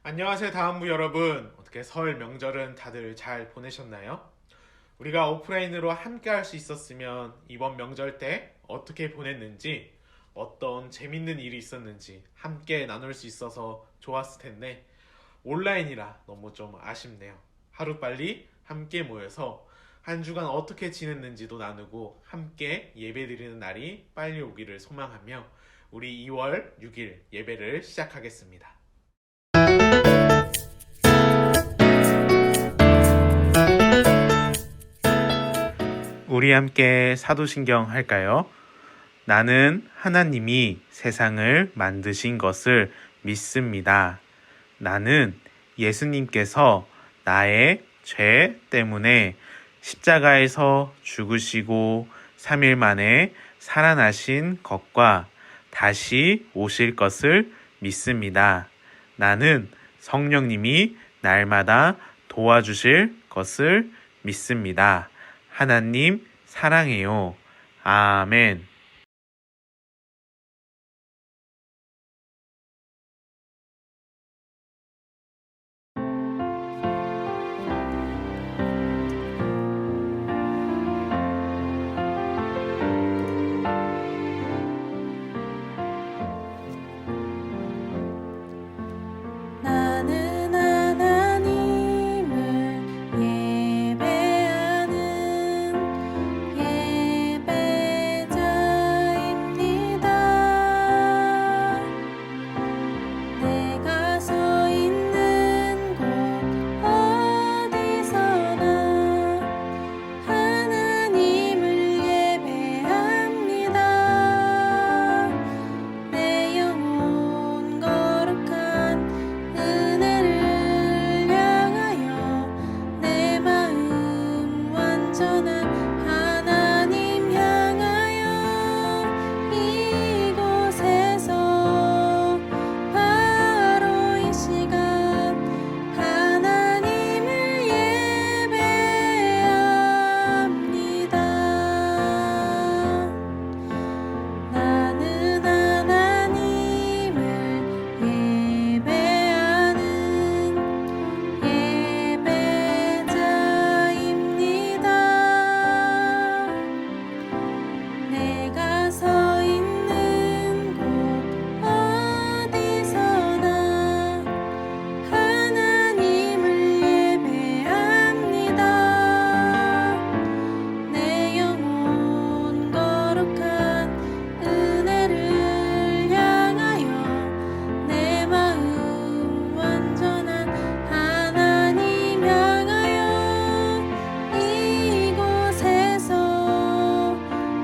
안녕하세요, 다음부 여러분. 어떻게 설 명절은 다들 잘 보내셨나요? 우리가 오프라인으로 함께 할 수 있었으면 이번 명절 때 어떻게 보냈는지, 어떤 재밌는 일이 있었는지 함께 나눌 수 있어서 좋았을 텐데, 온라인이라 너무 좀 아쉽네요. 하루빨리 함께 모여서 한 주간 어떻게 지냈는지도 나누고 함께 예배드리는 날이 빨리 오기를 소망하며 우리 2월 6일 예배를 시작하겠습니다. 우리 함께 사도신경 할까요? 나는 하나님이 세상을 만드신 것을 믿습니다. 나는 예수님께서 나의 죄 때문에 십자가에서 죽으시고 3일 만에 살아나신 것과 다시 오실 것을 믿습니다. 나는 성령님이 날마다 도와주실 것을 믿습니다. 하나님 사랑해요. 아멘. 나는 하나님을 예배하는 예배자입니다. 내가 서 있는 곳 어디서나 하나님을 예배합니다. 내 영혼 거룩한 은혜를 향하여 내 마음 완전한 하나님 향하여 이곳에서 바로 이 시간 하나님을 예배합니다. 나는 하나님을 예배하는 예배자입니다. 내가 서 있는 곳 어디서나 하나님을 예배합니다. 내 영혼 거룩한 은혜를 향하여 내 마음 완전한 하나님 향하여 이곳에서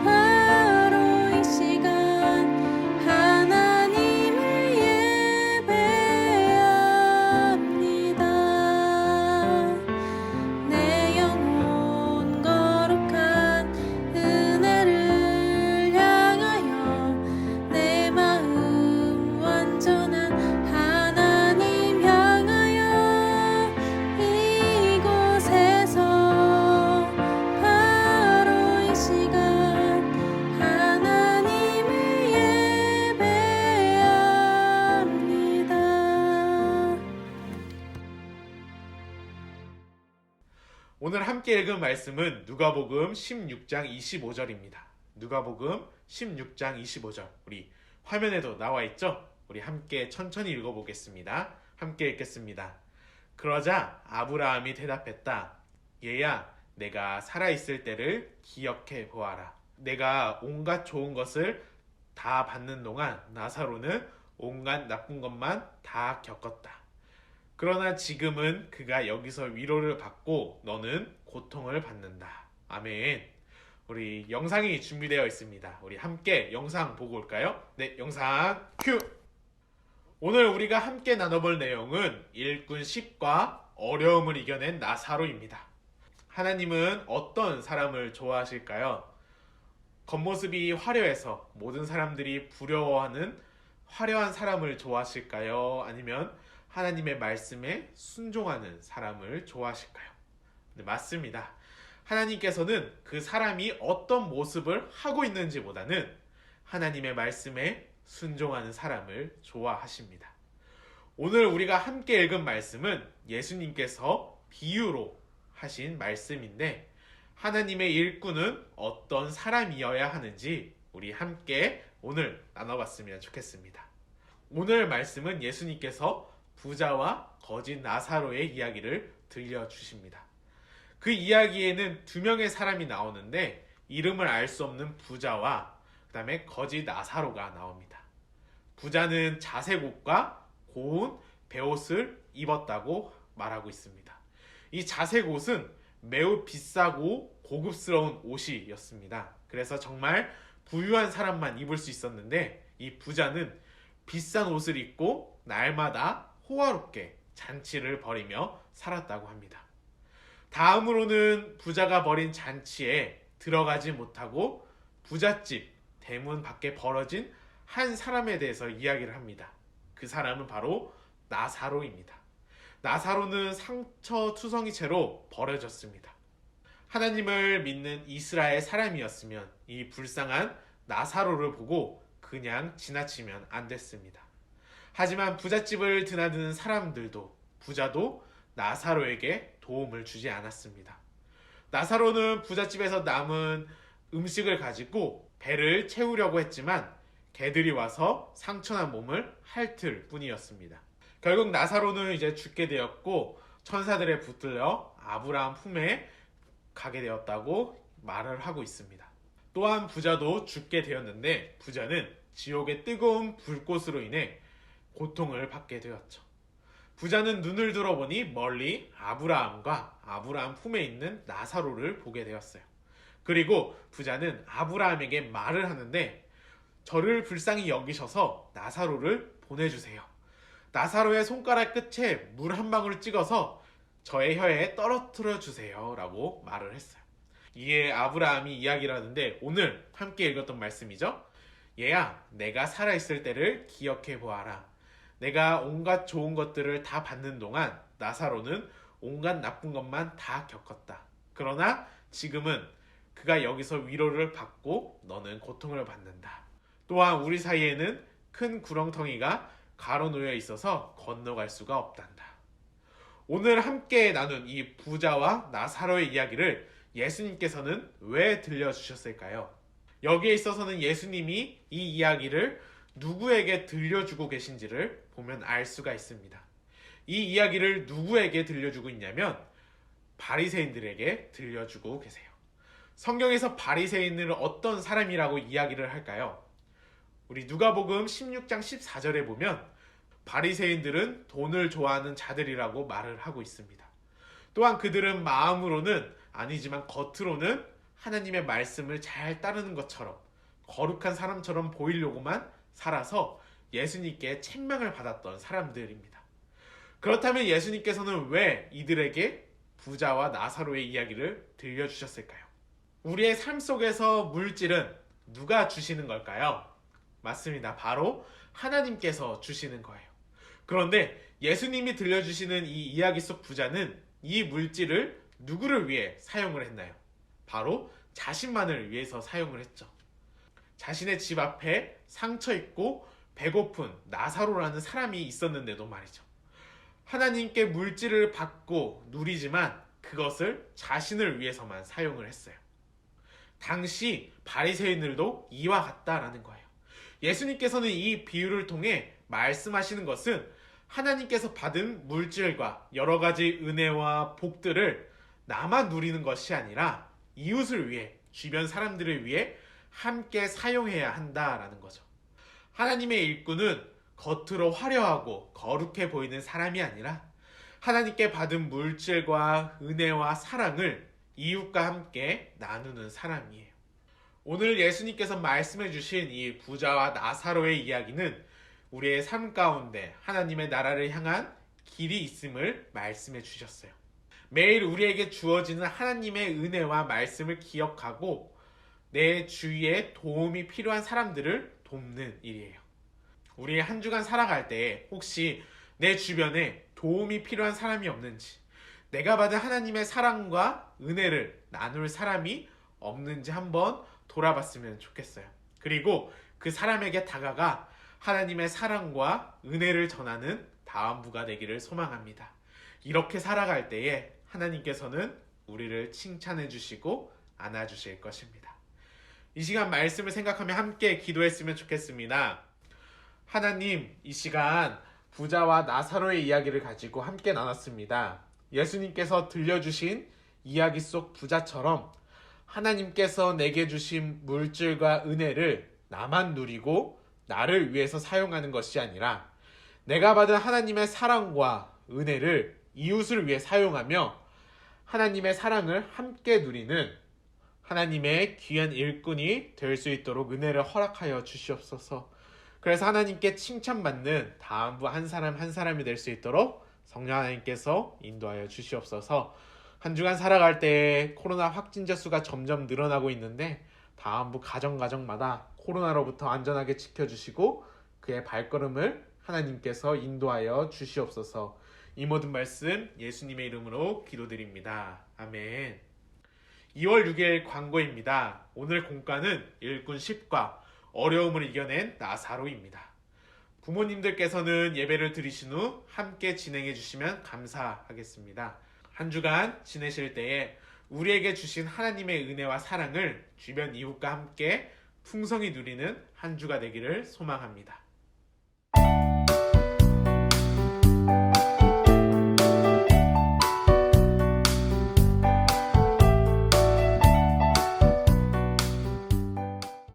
바로 이 시간 하나님을 예배합니다. 내 영혼 거룩한 은혜를 향하여 내 마음 완전한 하나님 향하여 이곳에서 바로 이 시간 하나님을 예배합니다. 오늘 함께 읽은 말씀은 누가복음 16장 25절입니다. 누가복음 16장 25절. 우리 화면에도 나와 있죠? 우리 함께 천천히 읽어보겠습니다. 함께 읽겠습니다. 그러자 아브라함이 대답했다. 얘야, 내가 살아있을 때를 기억해 보아라. 내가 온갖 좋은 것을 다 받는 동안 나사로는 온갖 나쁜 것만 다 겪었다. 그러나 지금은 그가 여기서 위로를 받고 너는 고통을 받는다. 아멘. 우리 영상이 준비되어 있습니다. 우리 함께 영상 보고 올까요? 네, 영상 큐! 오늘 우리가 함께 나눠볼 내용은 일꾼 10과 어려움을 이겨낸 나사로입니다. 하나님은 어떤 사람을 좋아하실까요? 겉모습이 화려해서 모든 사람들이 부러워하는 화려한 사람을 좋아하실까요? 아니면 하나님의 말씀에 순종하는 사람을 좋아하실까요? 네, 맞습니다. 하나님께서는 그 사람이 어떤 모습을 하고 있는지보다는 하나님의 말씀에 순종하는 사람을 좋아하십니다. 오늘 우리가 함께 읽은 말씀은 예수님께서 비유로 하신 말씀인데 하나님의 일꾼은 어떤 사람이어야 하는지 우리 함께 오늘 나눠봤으면 좋겠습니다. 오늘 말씀은 예수님께서 부자와 거짓 나사로의 이야기를 들려주십니다. 그 이야기에는 두 명의 사람이 나오는데 이름을 알 수 없는 부자와 그 다음에 거짓 나사로가 나옵니다. 부자는 자색 옷과 고운 베옷을 입었다고 말하고 있습니다. 이 자색 옷은 매우 비싸고 고급스러운 옷이었습니다. 그래서 정말 부유한 사람만 입을 수 있었는데 이 부자는 비싼 옷을 입고 날마다 호화롭게 잔치를 벌이며 살았다고 합니다. 다음으로는 부자가 벌인 잔치에 들어가지 못하고 부잣집 대문 밖에 벌어진 한 사람에 대해서 이야기를 합니다. 그 사람은 바로 나사로입니다. 나사로는 상처투성이 채로 버려졌습니다. 하나님을 믿는 이스라엘 사람이었으면 이 불쌍한 나사로를 보고 그냥 지나치면 안 됐습니다. 하지만 부잣집을 드나드는 사람들도 부자도 나사로에게 도움을 주지 않았습니다. 나사로는 부잣집에서 남은 음식을 가지고 배를 채우려고 했지만 개들이 와서 상처난 몸을 핥을 뿐이었습니다. 결국 나사로는 이제 죽게 되었고 천사들에 붙들려 아브라함 품에 가게 되었다고 말을 하고 있습니다. 또한 부자도 죽게 되었는데 부자는 지옥의 뜨거운 불꽃으로 인해 고통을 받게 되었죠. 부자는 눈을 들어보니 멀리 아브라함과 아브라함 품에 있는 나사로를 보게 되었어요. 그리고 부자는 아브라함에게 말을 하는데 저를 불쌍히 여기셔서 나사로를 보내주세요. 나사로의 손가락 끝에 물 한 방울 찍어서 저의 혀에 떨어뜨려 주세요 라고 말을 했어요. 이에 아브라함이 이야기를 하는데 오늘 함께 읽었던 말씀이죠. 얘야, 내가 살아있을 때를 기억해 보아라. 내가 온갖 좋은 것들을 다 받는 동안 나사로는 온갖 나쁜 것만 다 겪었다. 그러나 지금은 그가 여기서 위로를 받고 너는 고통을 받는다. 또한 우리 사이에는 큰 구렁텅이가 가로놓여 있어서 건너갈 수가 없단다. 오늘 함께 나눈 이 부자와 나사로의 이야기를 예수님께서는 왜 들려주셨을까요? 여기에 있어서는 예수님이 이 이야기를 누구에게 들려주고 계신지를 보면 알 수가 있습니다. 이 이야기를 누구에게 들려주고 있냐면 바리새인들에게 들려주고 계세요. 성경에서 바리새인을 어떤 사람이라고 이야기를 할까요? 우리 누가복음 16장 14절에 보면 바리새인들은 돈을 좋아하는 자들이라고 말을 하고 있습니다. 또한 그들은 마음으로는 아니지만 겉으로는 하나님의 말씀을 잘 따르는 것처럼 거룩한 사람처럼 보이려고만 살아서 예수님께 책망을 받았던 사람들입니다. 그렇다면 예수님께서는 왜 이들에게 부자와 나사로의 이야기를 들려주셨을까요? 우리의 삶 속에서 물질은 누가 주시는 걸까요? 맞습니다. 바로 하나님께서 주시는 거예요. 그런데 예수님이 들려주시는 이 이야기 속 부자는 이 물질을 누구를 위해 사용을 했나요? 바로 자신만을 위해서 사용을 했죠. 자신의 집 앞에 상처 입고 배고픈 나사로라는 사람이 있었는데도 말이죠. 하나님께 물질을 받고 누리지만 그것을 자신을 위해서만 사용을 했어요. 당시 바리새인들도 이와 같다라는 거예요. 예수님께서는 이 비유를 통해 말씀하시는 것은 하나님께서 받은 물질과 여러 가지 은혜와 복들을 나만 누리는 것이 아니라 이웃을 위해, 주변 사람들을 위해 함께 사용해야 한다라는 거죠. 하나님의 일꾼은 겉으로 화려하고 거룩해 보이는 사람이 아니라 하나님께 받은 물질과 은혜와 사랑을 이웃과 함께 나누는 사람이에요. 오늘 예수님께서 말씀해 주신 이 부자와 나사로의 이야기는 우리의 삶 가운데 하나님의 나라를 향한 길이 있음을 말씀해 주셨어요. 매일 우리에게 주어지는 하나님의 은혜와 말씀을 기억하고 내 주위에 도움이 필요한 사람들을 돕는 일이에요. 우리 한 주간 살아갈 때 혹시 내 주변에 도움이 필요한 사람이 없는지, 내가 받은 하나님의 사랑과 은혜를 나눌 사람이 없는지 한번 돌아봤으면 좋겠어요. 그리고 그 사람에게 다가가 하나님의 사랑과 은혜를 전하는 다음부가 되기를 소망합니다. 이렇게 살아갈 때에 하나님께서는 우리를 칭찬해 주시고 안아주실 것입니다. 이 시간 말씀을 생각하며 함께 기도했으면 좋겠습니다. 하나님, 이 시간 부자와 나사로의 이야기를 가지고 함께 나눴습니다. 예수님께서 들려주신 이야기 속 부자처럼 하나님께서 내게 주신 물질과 은혜를 나만 누리고 나를 위해서 사용하는 것이 아니라 내가 받은 하나님의 사랑과 은혜를 이웃을 위해 사용하며 하나님의 사랑을 함께 누리는 하나님의 귀한 일꾼이 될 수 있도록 은혜를 허락하여 주시옵소서. 그래서 하나님께 칭찬받는 다음부 한 사람 한 사람이 될 수 있도록 성령 하나님께서 인도하여 주시옵소서. 한 주간 살아갈 때에 코로나 확진자 수가 점점 늘어나고 있는데 다음부 가정마다 코로나로부터 안전하게 지켜주시고 그의 발걸음을 하나님께서 인도하여 주시옵소서. 이 모든 말씀 예수님의 이름으로 기도드립니다. 아멘. 2월 6일 광고입니다. 오늘 공과는 일꾼 10과 어려움을 이겨낸 나사로입니다. 부모님들께서는 예배를 드리신 후 함께 진행해 주시면 감사하겠습니다. 한 주간 지내실 때에 우리에게 주신 하나님의 은혜와 사랑을 주변 이웃과 함께 풍성히 누리는 한 주가 되기를 소망합니다.